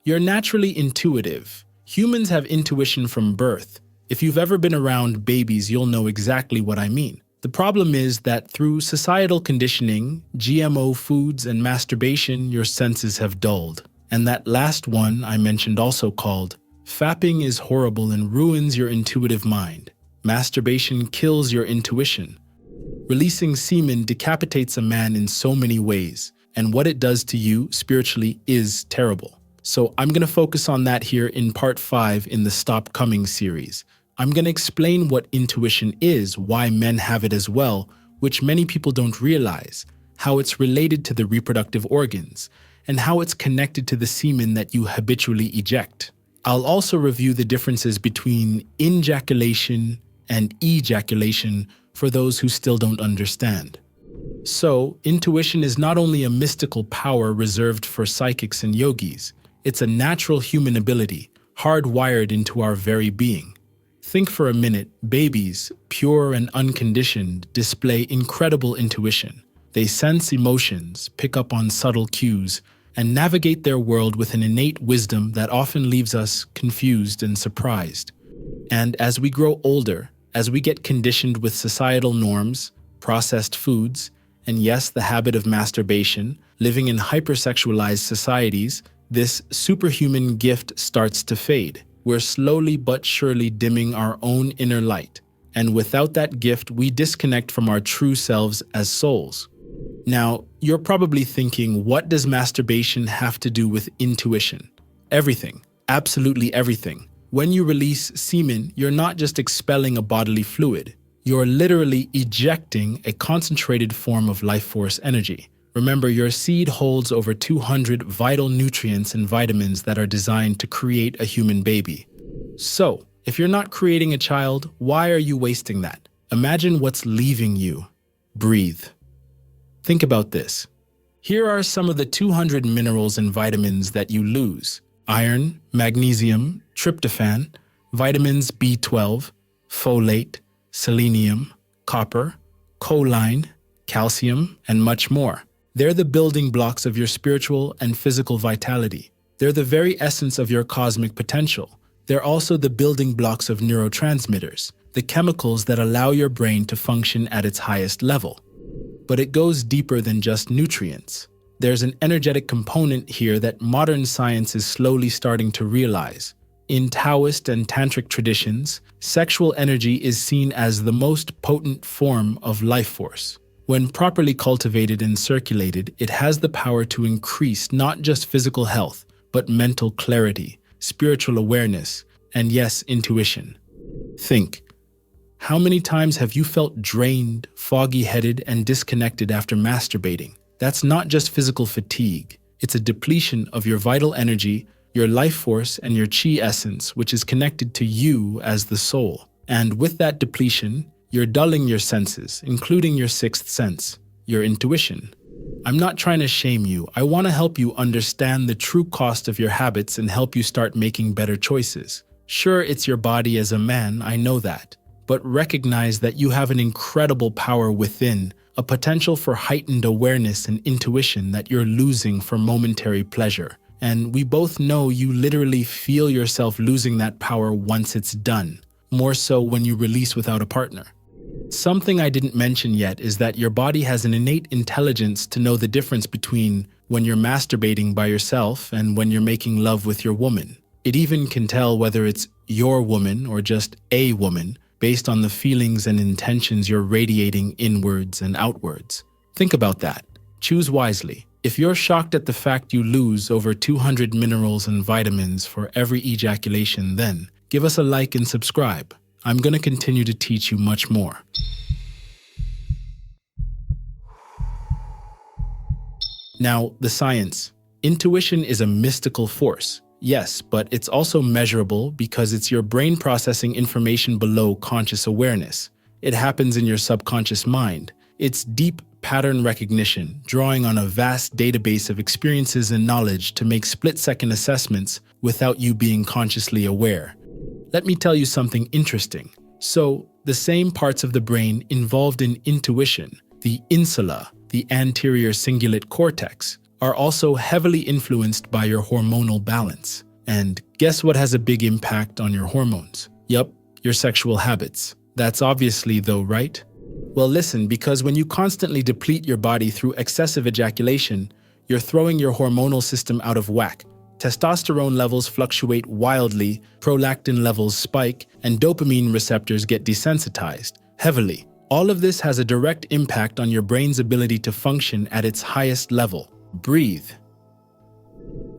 You're naturally intuitive. Humans have intuition from birth. If you've ever been around babies, you'll know exactly what I mean. The problem is that through societal conditioning, GMO foods, and masturbation, your senses have dulled. And that last one I mentioned, also called fapping, is horrible and ruins your intuitive mind. Masturbation kills your intuition. Releasing semen decapitates a man in so many ways, and what it does to you spiritually is terrible. So I'm going to focus on that here in part 5 in the Stop Coming series. I'm going to explain what intuition is, why men have it as well, which many people don't realize, how it's related to the reproductive organs, and how it's connected to the semen that you habitually eject. I'll also review the differences between in-jaculation and e-jaculation for those who still don't understand. So, intuition is not only a mystical power reserved for psychics and yogis, it's a natural human ability, hardwired into our very being. Think for a minute. Babies, pure and unconditioned, display incredible intuition. They sense emotions, pick up on subtle cues, and navigate their world with an innate wisdom that often leaves us confused and surprised. And as we grow older, as we get conditioned with societal norms, processed foods, and yes, the habit of masturbation, living in hypersexualized societies, this superhuman gift starts to fade. We're slowly but surely dimming our own inner light. And without that gift, we disconnect from our true selves as souls. Now, you're probably thinking, what does masturbation have to do with intuition? Everything. Absolutely everything. When you release semen, you're not just expelling a bodily fluid. You're literally ejecting a concentrated form of life force energy. Remember, your seed holds over 200 vital nutrients and vitamins that are designed to create a human baby. So, if you're not creating a child, why are you wasting that? Imagine what's leaving you. Breathe. Think about this. Here are some of the 200 minerals and vitamins that you lose: iron, magnesium, tryptophan, vitamins B12, folate, selenium, copper, choline, calcium, and much more. They're the building blocks of your spiritual and physical vitality. They're the very essence of your cosmic potential. They're also the building blocks of neurotransmitters, the chemicals that allow your brain to function at its highest level. But it goes deeper than just nutrients. There's an energetic component here that modern science is slowly starting to realize. In Taoist and Tantric traditions, sexual energy is seen as the most potent form of life force. When properly cultivated and circulated, it has the power to increase not just physical health, but mental clarity, spiritual awareness, and yes, intuition. Think. How many times have you felt drained, foggy-headed, and disconnected after masturbating? That's not just physical fatigue. It's a depletion of your vital energy, your life force, and your chi essence, which is connected to you as the soul. And with that depletion, you're dulling your senses, including your sixth sense, your intuition. I'm not trying to shame you. I want to help you understand the true cost of your habits and help you start making better choices. Sure, it's your body as a man, I know that. But recognize that you have an incredible power within, a potential for heightened awareness and intuition that you're losing for momentary pleasure. And we both know you literally feel yourself losing that power once it's done, more so when you release without a partner. Something I didn't mention yet is that your body has an innate intelligence to know the difference between when you're masturbating by yourself and when you're making love with your woman. It even can tell whether it's your woman or just a woman, based on the feelings and intentions you're radiating inwards and outwards. Think about that. Choose wisely. If you're shocked at the fact you lose over 200 minerals and vitamins for every ejaculation, then give us a like and subscribe. I'm going to continue to teach you much more. Now, the science. Intuition is a mystical force. Yes, but it's also measurable because it's your brain processing information below conscious awareness. It happens in your subconscious mind. It's deep pattern recognition, drawing on a vast database of experiences and knowledge to make split-second assessments without you being consciously aware. Let me tell you something interesting. So, the same parts of the brain involved in intuition, the insula, the anterior cingulate cortex, are also heavily influenced by your hormonal balance. And guess what has a big impact on your hormones? Yup, your sexual habits. That's obviously though, right? Well, listen, because when you constantly deplete your body through excessive ejaculation, you're throwing your hormonal system out of whack. Testosterone levels fluctuate wildly, prolactin levels spike, and dopamine receptors get desensitized heavily. All of this has a direct impact on your brain's ability to function at its highest level. Breathe.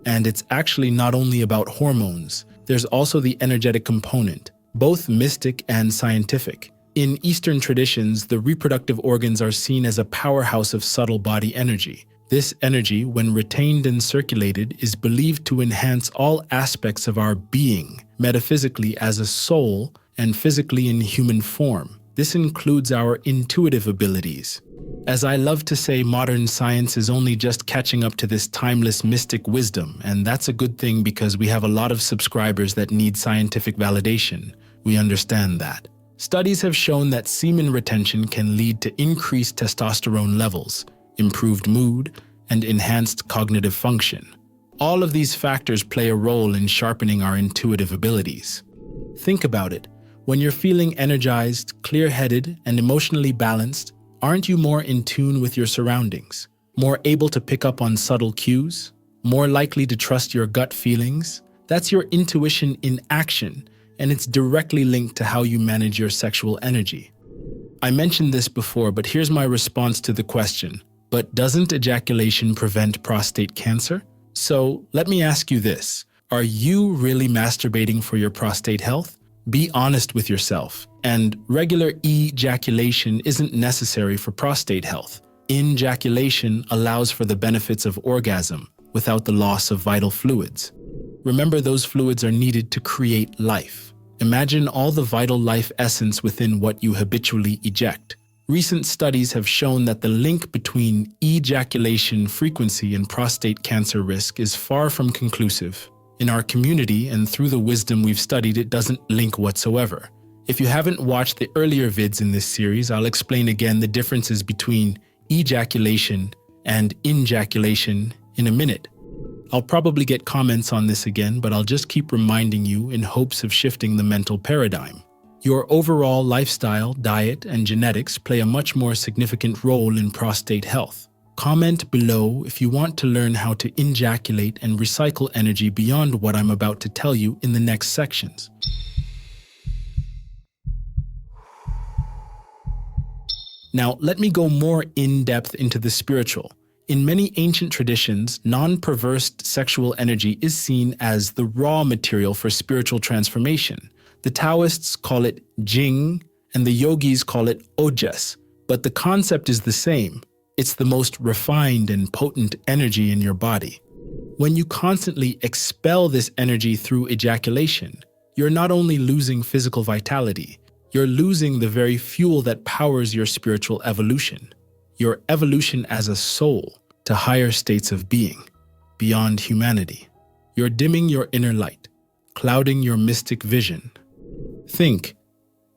And it's actually not only about hormones. There's also the energetic component, both mystic and scientific. In Eastern traditions, the reproductive organs are seen as a powerhouse of subtle body energy. This energy, when retained and circulated, is believed to enhance all aspects of our being, metaphysically as a soul and physically in human form. This includes our intuitive abilities. As I love to say, modern science is only just catching up to this timeless mystic wisdom, and that's a good thing because we have a lot of subscribers that need scientific validation. We understand that. Studies have shown that semen retention can lead to increased testosterone levels, improved mood, and enhanced cognitive function. All of these factors play a role in sharpening our intuitive abilities. Think about it. When you're feeling energized, clear-headed, and emotionally balanced, aren't you more in tune with your surroundings? More able to pick up on subtle cues? More likely to trust your gut feelings? That's your intuition in action, and it's directly linked to how you manage your sexual energy. I mentioned this before, but here's my response to the question. But doesn't ejaculation prevent prostate cancer? So let me ask you this. Are you really masturbating for your prostate health? Be honest with yourself. And regular ejaculation isn't necessary for prostate health. In-jacul allows for the benefits of orgasm without the loss of vital fluids. Remember, those fluids are needed to create life. Imagine all the vital life essence within what you habitually eject. Recent studies have shown that the link between ejaculation frequency and prostate cancer risk is far from conclusive. In our community and through the wisdom we've studied, it doesn't link whatsoever. If you haven't watched the earlier vids in this series, I'll explain again the differences between ejaculation and in-jacul in a minute. I'll probably get comments on this again, but I'll just keep reminding you in hopes of shifting the mental paradigm. Your overall lifestyle, diet, and genetics play a much more significant role in prostate health. Comment below if you want to learn how to in-jaculate and recycle energy beyond what I'm about to tell you in the next sections. Now, let me go more in-depth into the spiritual. In many ancient traditions, non-perversed sexual energy is seen as the raw material for spiritual transformation. The Taoists call it jing, and the yogis call it ojas, but the concept is the same. It's the most refined and potent energy in your body. When you constantly expel this energy through ejaculation, you're not only losing physical vitality, you're losing the very fuel that powers your spiritual evolution. Your evolution as a soul to higher states of being, beyond humanity. You're dimming your inner light, clouding your mystic vision. Think,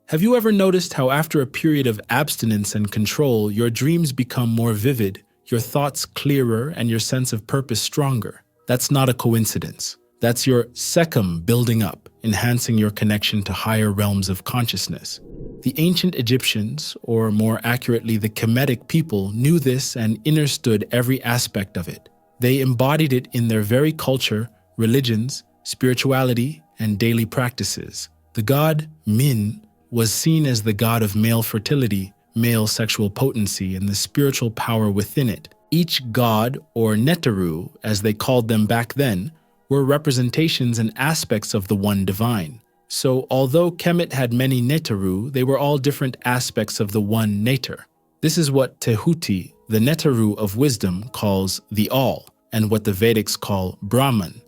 have you ever noticed how after a period of abstinence and control, your dreams become more vivid, your thoughts clearer, and your sense of purpose stronger? That's not a coincidence. That's your sekhem building up, enhancing your connection to higher realms of consciousness. The ancient Egyptians, or more accurately the Kemetic people, knew this and understood every aspect of it. They embodied it in their very culture, religions, spirituality, and daily practices. The god Min was seen as the god of male fertility, male sexual potency, and the spiritual power within it. Each god, or Neteru, as they called them back then, were representations and aspects of the one divine. So although Kemet had many Neteru, they were all different aspects of the one Neter. This is what Tehuti, the Neteru of wisdom, calls the All, and what the Vedics call Brahman.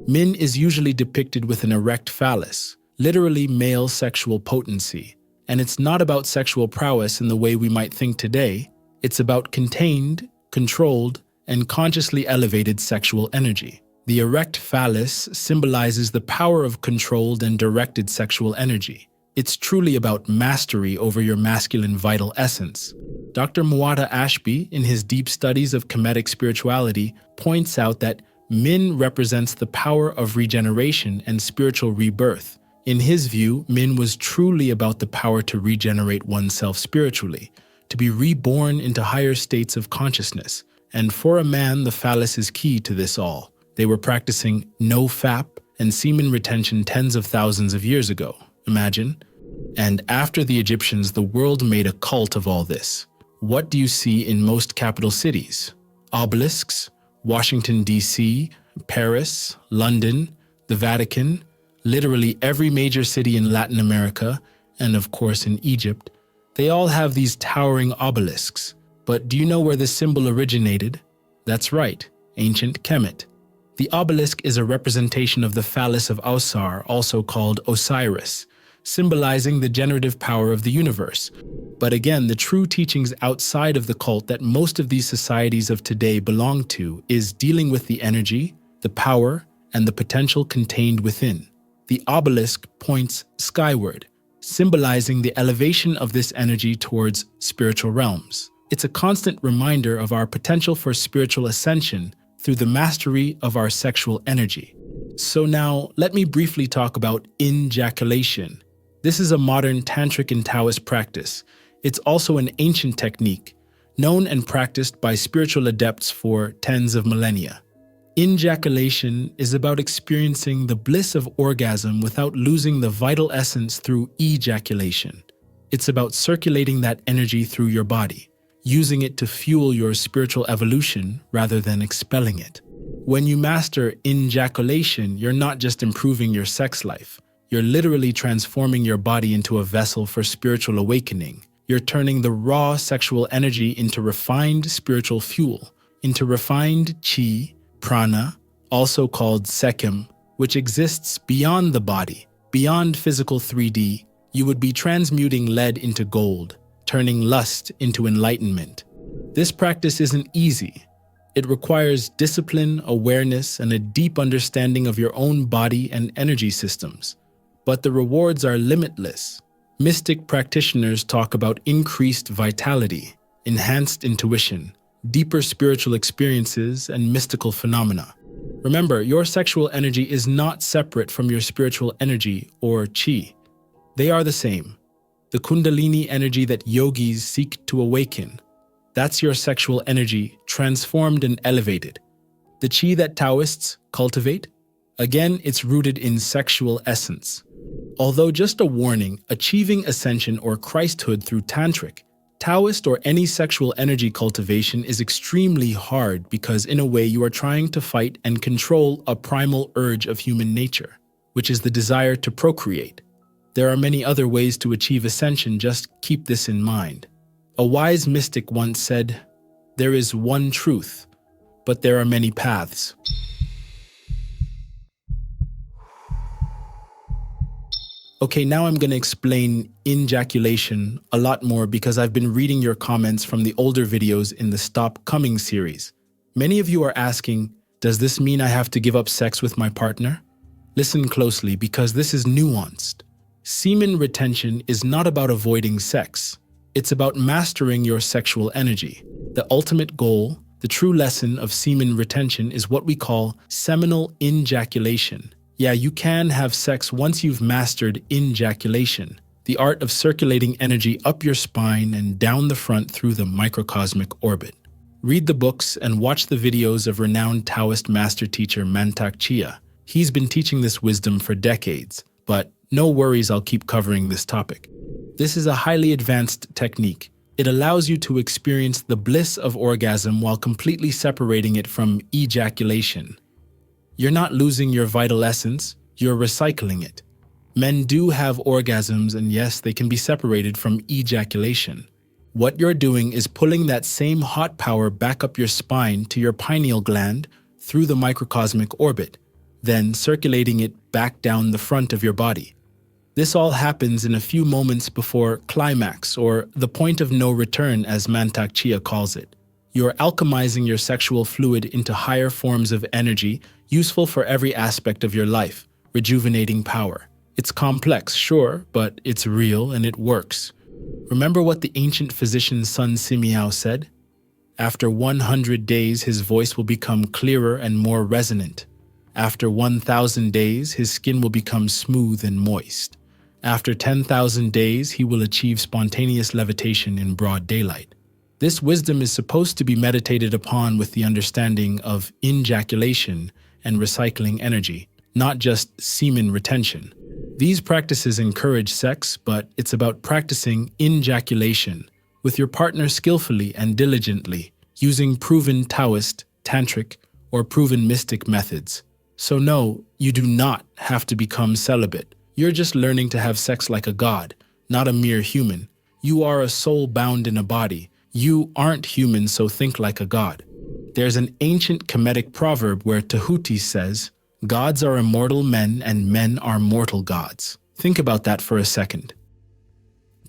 Min is usually depicted with an erect phallus, literally male sexual potency. And it's not about sexual prowess in the way we might think today. It's about contained, controlled, and consciously elevated sexual energy. The erect phallus symbolizes the power of controlled and directed sexual energy. It's truly about mastery over your masculine vital essence. Dr. Muata Ashby, in his deep studies of Kemetic spirituality, points out that Min represents the power of regeneration and spiritual rebirth. In his view, Min was truly about the power to regenerate oneself spiritually, to be reborn into higher states of consciousness. And for a man, the phallus is key to this all. They were practicing no fap and semen retention tens of thousands of years ago. Imagine. And after the Egyptians, the world made a cult of all this. What do you see in most capital cities? Obelisks, Washington, D.C., Paris, London, the Vatican, literally every major city in Latin America, and of course in Egypt. They all have these towering obelisks. But do you know where this symbol originated? That's right, ancient Kemet. The obelisk is a representation of the phallus of Ausar, also called Osiris, symbolizing the generative power of the universe. But again, the true teachings outside of the cult that most of these societies of today belong to is dealing with the energy, the power, and the potential contained within. The obelisk points skyward, symbolizing the elevation of this energy towards spiritual realms. It's a constant reminder of our potential for spiritual ascension through the mastery of our sexual energy. So now, let me briefly talk about in-jaculation. This is a modern Tantric and Taoist practice. It's also an ancient technique, known and practiced by spiritual adepts for tens of millennia. In-jaculation is about experiencing the bliss of orgasm without losing the vital essence through e-jaculation. It's about circulating that energy through your body, using it to fuel your spiritual evolution rather than expelling it. When you master in-jaculation, you're not just improving your sex life. You're literally transforming your body into a vessel for spiritual awakening. You're turning the raw sexual energy into refined spiritual fuel, into refined chi, prana, also called Semen, which exists beyond the body, beyond physical 3D. You would be transmuting lead into gold, turning lust into enlightenment. This practice isn't easy. It requires discipline, awareness, and a deep understanding of your own body and energy systems. But the rewards are limitless. Mystic practitioners talk about increased vitality, enhanced intuition, deeper spiritual experiences, and mystical phenomena. Remember, your sexual energy is not separate from your spiritual energy or chi. They are the same. The Kundalini energy that yogis seek to awaken. That's your sexual energy, transformed and elevated. The chi that Taoists cultivate? Again, it's rooted in sexual essence. Although just a warning, achieving ascension or Christhood through Tantric, Taoist or any sexual energy cultivation is extremely hard because in a way you are trying to fight and control a primal urge of human nature, which is the desire to procreate. There are many other ways to achieve ascension, just keep this in mind. A wise mystic once said, "There is one truth, but there are many paths." Okay, now I'm going to explain in-jaculation a lot more because I've been reading your comments from the older videos in the Stop Coming series. Many of you are asking, does this mean I have to give up sex with my partner? Listen closely because this is nuanced. Semen retention is not about avoiding sex. It's about mastering your sexual energy. The ultimate goal, the true lesson of semen retention is what we call seminal in-jaculation. Yeah, you can have sex once you've mastered in-jaculation, the art of circulating energy up your spine and down the front through the microcosmic orbit. Read the books and watch the videos of renowned Taoist master teacher Mantak Chia. He's been teaching this wisdom for decades, but no worries, I'll keep covering this topic. This is a highly advanced technique. It allows you to experience the bliss of orgasm while completely separating it from ejaculation. You're not losing your vital essence, you're recycling it. Men do have orgasms, and yes, they can be separated from ejaculation. What you're doing is pulling that same hot power back up your spine to your pineal gland through the microcosmic orbit, then circulating it back down the front of your body. This all happens in a few moments before climax, or the point of no return as Mantak Chia calls it. You're alchemizing your sexual fluid into higher forms of energy useful for every aspect of your life, rejuvenating power. It's complex, sure, but it's real and it works. Remember what the ancient physician Sun Simiao said? After 100 days, his voice will become clearer and more resonant. After 1,000 days, his skin will become smooth and moist. After 10,000 days, he will achieve spontaneous levitation in broad daylight. This wisdom is supposed to be meditated upon with the understanding of in-jaculation and recycling energy, not just semen retention. These practices encourage sex, but it's about practicing in-jaculation with your partner skillfully and diligently, using proven Taoist, Tantric, or proven mystic methods. So no, you do not have to become celibate. You're just learning to have sex like a god, not a mere human. You are a soul bound in a body. You aren't human, so think like a god. There's an ancient Kemetic proverb where Tahuti says, "Gods are immortal men and men are mortal gods." Think about that for a second.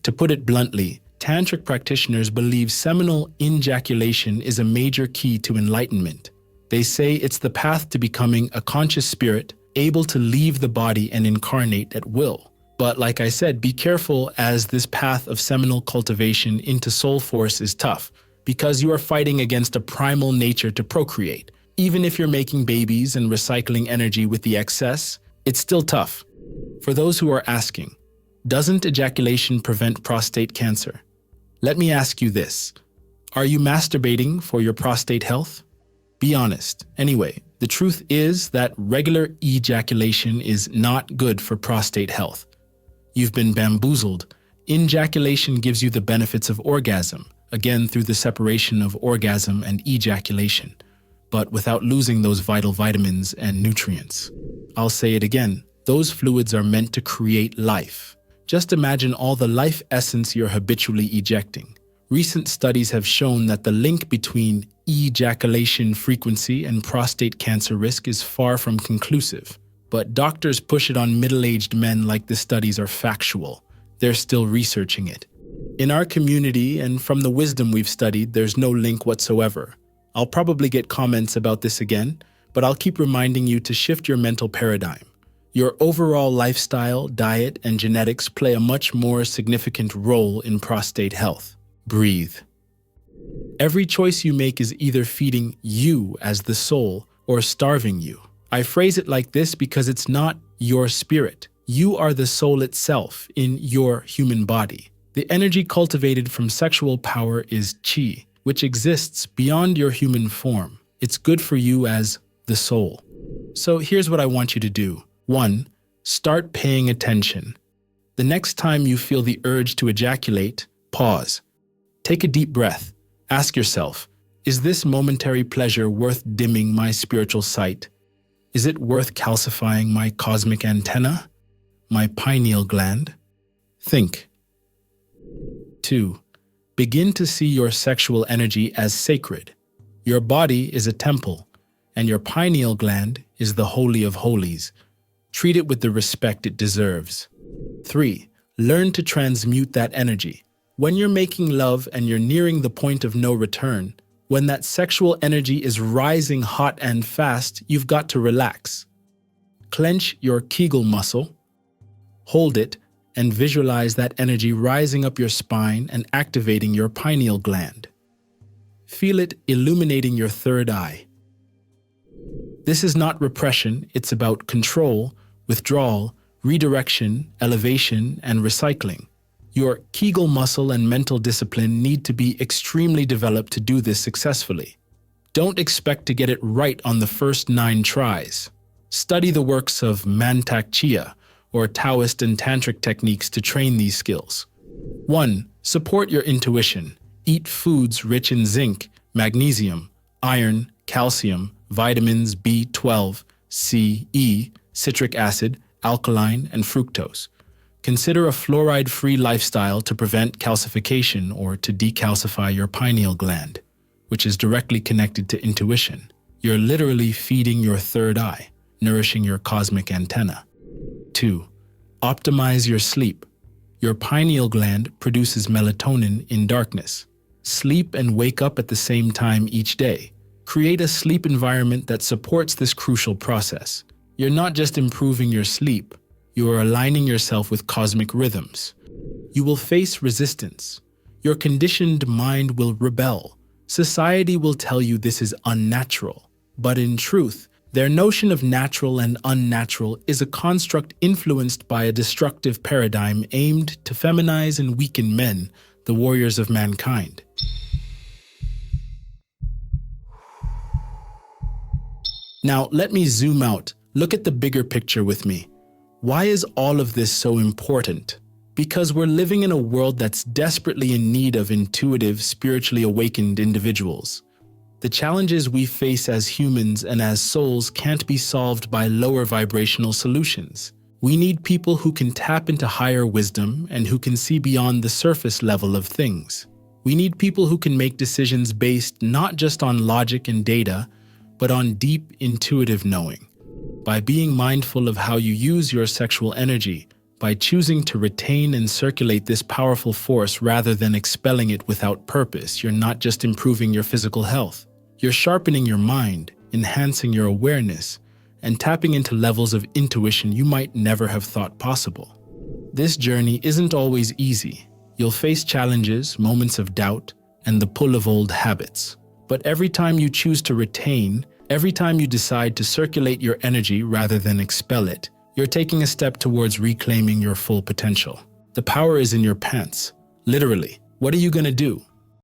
To put it bluntly, Tantric practitioners believe seminal in-jaculation is a major key to enlightenment. They say it's the path to becoming a conscious spirit, able to leave the body and incarnate at will. But like I said, be careful, as this path of seminal cultivation into soul force is tough, because you are fighting against a primal nature to procreate. Even if you're making babies and recycling energy with the excess, it's still tough. For those who are asking, doesn't ejaculation prevent prostate cancer? Let me ask you this. Are you masturbating for your prostate health? Be honest. Anyway, the truth is that regular ejaculation is not good for prostate health. You've been bamboozled. In-jaculation gives you the benefits of orgasm, again through the separation of orgasm and ejaculation, but without losing those vital vitamins and nutrients. I'll say it again, those fluids are meant to create life. Just imagine all the life essence you're habitually ejecting. Recent studies have shown that the link between ejaculation frequency and prostate cancer risk is far from conclusive. But doctors push it on middle-aged men like the studies are factual. They're still researching it. In our community and from the wisdom we've studied, there's no link whatsoever. I'll probably get comments about this again, but I'll keep reminding you to shift your mental paradigm. Your overall lifestyle, diet, and genetics play a much more significant role in prostate health. Breathe. Every choice you make is either feeding you as the soul or starving you. I phrase it like this because it's not your spirit. You are the soul itself in your human body. The energy cultivated from sexual power is qi, which exists beyond your human form. It's good for you as the soul. So here's what I want you to do. 1. Start paying attention. The next time you feel the urge to ejaculate, pause. Take a deep breath. Ask yourself, is this momentary pleasure worth dimming my spiritual sight? Is it worth calcifying my cosmic antenna? My pineal gland? Think. 2. Begin to see your sexual energy as sacred. Your body is a temple, and your pineal gland is the holy of holies. Treat it with the respect it deserves. 3. Learn to transmute that energy. When you're making love and you're nearing the point of no return, when that sexual energy is rising hot and fast, you've got to relax. Clench your Kegel muscle, hold it, and visualize that energy rising up your spine and activating your pineal gland. Feel it illuminating your third eye. This is not repression, it's about control, withdrawal, redirection, elevation, and recycling. Your Kegel muscle and mental discipline need to be extremely developed to do this successfully. Don't expect to get it right on the first 9 tries. Study the works of Mantak Chia, or Taoist and Tantric techniques to train these skills. 1. Support your intuition. Eat foods rich in zinc, magnesium, iron, calcium, vitamins B12, C, E, citric acid, alkaline, and fructose. Consider a fluoride-free lifestyle to prevent calcification or to decalcify your pineal gland, which is directly connected to intuition. You're literally feeding your third eye, nourishing your cosmic antenna. 2. Optimize your sleep. Your pineal gland produces melatonin in darkness. Sleep and wake up at the same time each day. Create a sleep environment that supports this crucial process. You're not just improving your sleep, You are aligning yourself with cosmic rhythms. You will face resistance. Your conditioned mind will rebel. Society will tell you this is unnatural. But in truth, their notion of natural and unnatural is a construct influenced by a destructive paradigm aimed to feminize and weaken men, the warriors of mankind. Now, let me zoom out. Look at the bigger picture with me. Why is all of this so important? Because we're living in a world that's desperately in need of intuitive, spiritually awakened individuals. The challenges we face as humans and as souls can't be solved by lower vibrational solutions. We need people who can tap into higher wisdom and who can see beyond the surface level of things. We need people who can make decisions based not just on logic and data, but on deep, intuitive knowing. By being mindful of how you use your sexual energy, by choosing to retain and circulate this powerful force rather than expelling it without purpose, you're not just improving your physical health. You're sharpening your mind, enhancing your awareness, and tapping into levels of intuition you might never have thought possible. This journey isn't always easy. You'll face challenges, moments of doubt, and the pull of old habits. But every time you choose to retain, every time you decide to circulate your energy rather than expel it, you're taking a step towards reclaiming your full potential. The power is in your pants. Literally. What are you going to do?